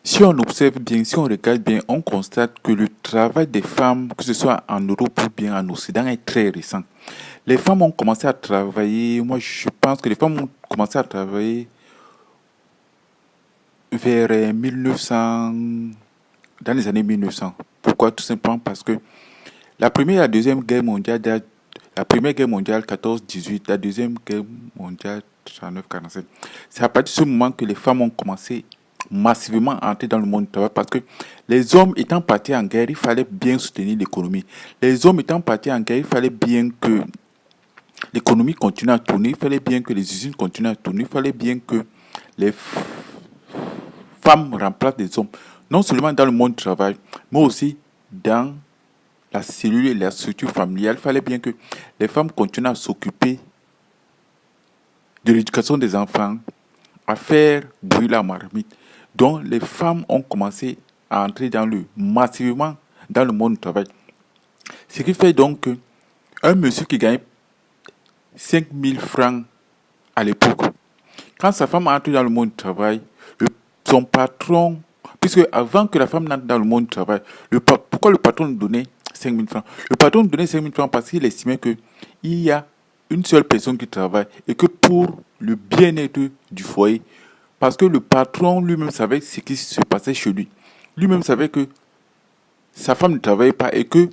Si on observe bien, si on regarde bien, on constate que le travail des femmes, que ce soit en Europe ou bien en Occident, est très récent. Les femmes ont commencé à travailler, moi je pense que les femmes ont commencé à travailler vers 1900, dans les années 1900. Pourquoi? Tout simplement parce que la première et la deuxième guerre mondiale, la première guerre mondiale 14-18, la deuxième guerre mondiale 39-47, c'est à partir de ce moment que les femmes ont commencé massivement à entrer dans le monde du travail parce que les hommes étant partis en guerre, il fallait bien soutenir l'économie. Les hommes étant partis en guerre, il fallait bien que l'économie continue à tourner, il fallait bien que les usines continuent à tourner, il fallait bien que les femmes remplacent les hommes, non seulement dans le monde du travail, mais aussi dans la cellule et la structure familiale. Il fallait bien que les femmes continuent à s'occuper de l'éducation des enfants, à faire brûler la marmite. Donc, les femmes ont commencé à entrer massivement dans le monde du travail. Ce qui fait donc que un monsieur qui gagne 5 000 francs à l'époque, quand sa femme entre dans le monde du travail, son patron, puisque avant que la femme n'entre dans le monde du travail, pourquoi le patron lui donnait 5 000 francs? Le patron lui donnait 5 000 francs parce qu'il estimait qu'il y a une seule personne qui travaille et que pour le bien-être du foyer, parce que le patron lui-même savait ce qui se passait chez lui. Lui-même savait que sa femme ne travaillait pas et que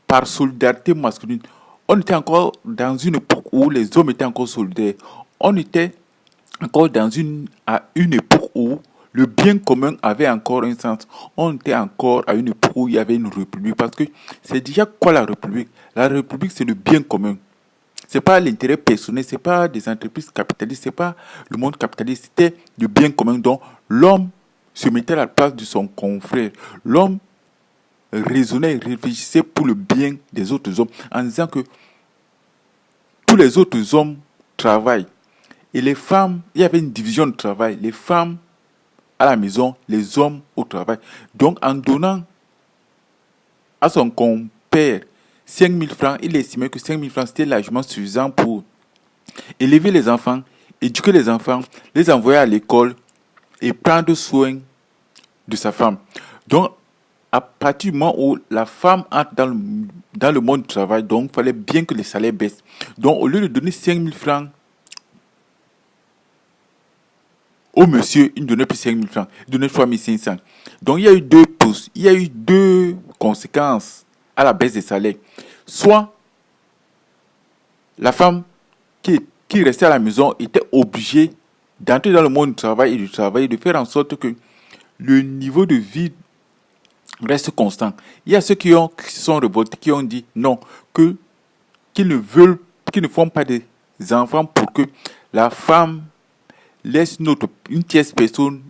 par solidarité masculine, on était encore dans une époque où les hommes étaient encore solidaires. On était encore à une époque où le bien commun avait encore un sens. On était encore à une époque où il y avait une république. Parce que c'est déjà quoi la république? La république, c'est le bien commun. C'est pas l'intérêt personnel, c'est pas des entreprises capitalistes, c'est pas le monde capitaliste, c'était le bien commun. Donc, l'homme se mettait à la place de son confrère. L'homme raisonnait et réfléchissait pour le bien des autres hommes en disant que tous les autres hommes travaillent. Et les femmes, il y avait une division de travail. Les femmes à la maison, les hommes au travail. Donc, en donnant à son compère 5 000 francs, il estimait que 5 000 francs, c'était largement suffisant pour élever les enfants, éduquer les enfants, les envoyer à l'école et prendre soin de sa femme. Donc, à partir du moment où la femme entre dans le monde du travail, donc il fallait bien que les salaires baissent. Donc, au lieu de donner 5 000 francs au monsieur, il ne donnait plus 5 000 francs, il donnait 3 500. Donc, il y a eu deux conséquences à la baisse des salaires. Soit la femme qui restait à la maison était obligée d'entrer dans le monde du travail et du travail, de faire en sorte que le niveau de vie reste constant. Il y a ceux qui se sont révoltés, qui ont dit non, qu'ils ne font pas des enfants pour que la femme laisse une tierce personne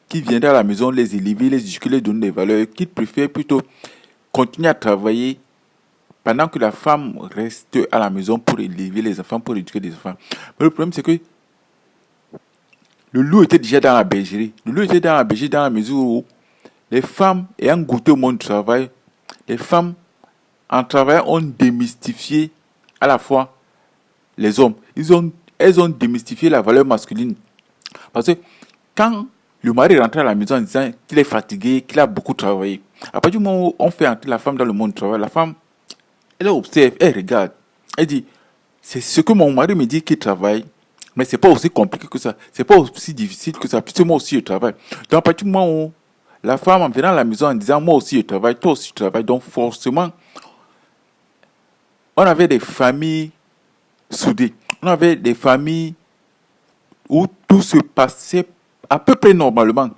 qui viendra à la maison les élever, les éduquer, les donner des valeurs, qu'ils préfèrent plutôt continuer à travailler pendant que la femme reste à la maison pour élever les enfants, pour éduquer les enfants. Mais le problème, c'est que le loup était déjà dans la bergerie. Le loup était dans la bergerie dans la mesure où les femmes ayant goûté au monde du travail, les femmes en travaillant ont démystifié à la fois les hommes. Elles ont démystifié la valeur masculine. Parce que quand le mari rentre à la maison en disant qu'il est fatigué, qu'il a beaucoup travaillé, à partir du moment où on fait entrer la femme dans le monde du travail, la femme, elle observe, elle regarde, elle dit, c'est ce que mon mari me dit qu'il travaille, mais c'est pas aussi compliqué que ça, c'est pas aussi difficile que ça, puisque moi aussi je travaille. Donc à partir du moment où la femme en venant à la maison en disant moi aussi je travaille, toi aussi tu travailles, donc forcément, on avait des familles soudées, on avait des familles où tout se passait à peu près normalement.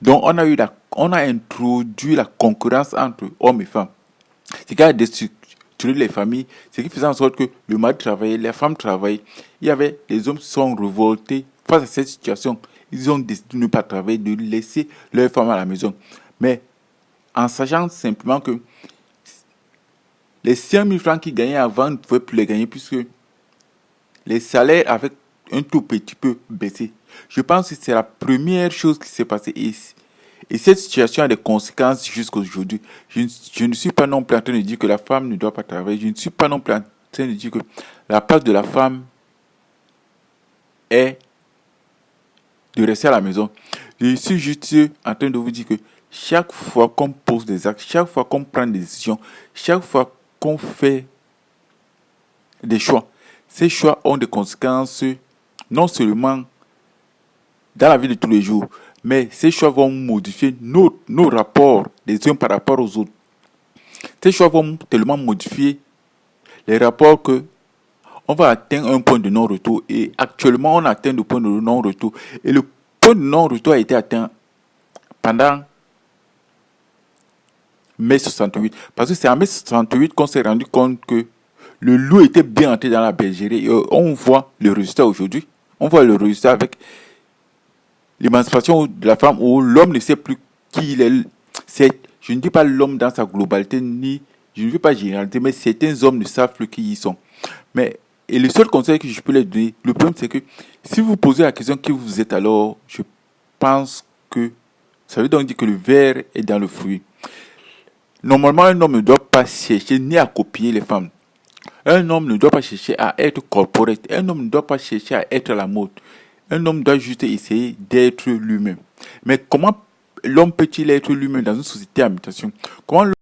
Donc on a introduit la concurrence entre hommes et femmes. Ce qui a déstructuré les familles, ce qui faisait en sorte que le mari travaillait, les femmes travaillaient. Il y avait les hommes qui sont révoltés face à cette situation. Ils ont décidé de ne pas travailler, de laisser leurs femmes à la maison. Mais en sachant simplement que les 5 000 francs qu'ils gagnaient avant ne pouvaient plus les gagner puisque les salaires avaient un tout petit peu baissé. Je pense que c'est la première chose qui s'est passée ici. Et cette situation a des conséquences jusqu'à aujourd'hui. Je ne suis pas non plus en train de dire que la femme ne doit pas travailler. Je ne suis pas non plus en train de dire que la place de la femme est de rester à la maison. Je suis juste en train de vous dire que chaque fois qu'on pose des actes, chaque fois qu'on prend des décisions, chaque fois qu'on fait des choix, ces choix ont des conséquences non seulement dans la vie de tous les jours, mais ces choix vont modifier nos rapports les uns par rapport aux autres. Ces choix vont tellement modifier les rapports que on va atteindre un point de non-retour. Et actuellement, on atteint le point de non-retour. Et le point de non-retour a été atteint pendant mai 68. Parce que c'est en mai 68 qu'on s'est rendu compte que le loup était bien entré dans la bergerie. Et on voit le résultat aujourd'hui. On voit le résultat avec l'émancipation de la femme où l'homme ne sait plus qui il est. Je ne dis pas l'homme dans sa globalité, ni je ne veux pas généraliser, mais certains hommes ne savent plus qui ils sont. Mais, et le seul conseil que je peux leur donner, le problème c'est que si vous posez la question qui vous êtes, alors je pense que ça veut donc dire que le verre est dans le fruit. Normalement, un homme ne doit pas chercher ni à copier les femmes. Un homme ne doit pas chercher à être corporate. Un homme ne doit pas chercher à être à la mode. Un homme doit juste essayer d'être lui-même. Mais comment l'homme peut-il être lui-même dans une société à mutation? Comment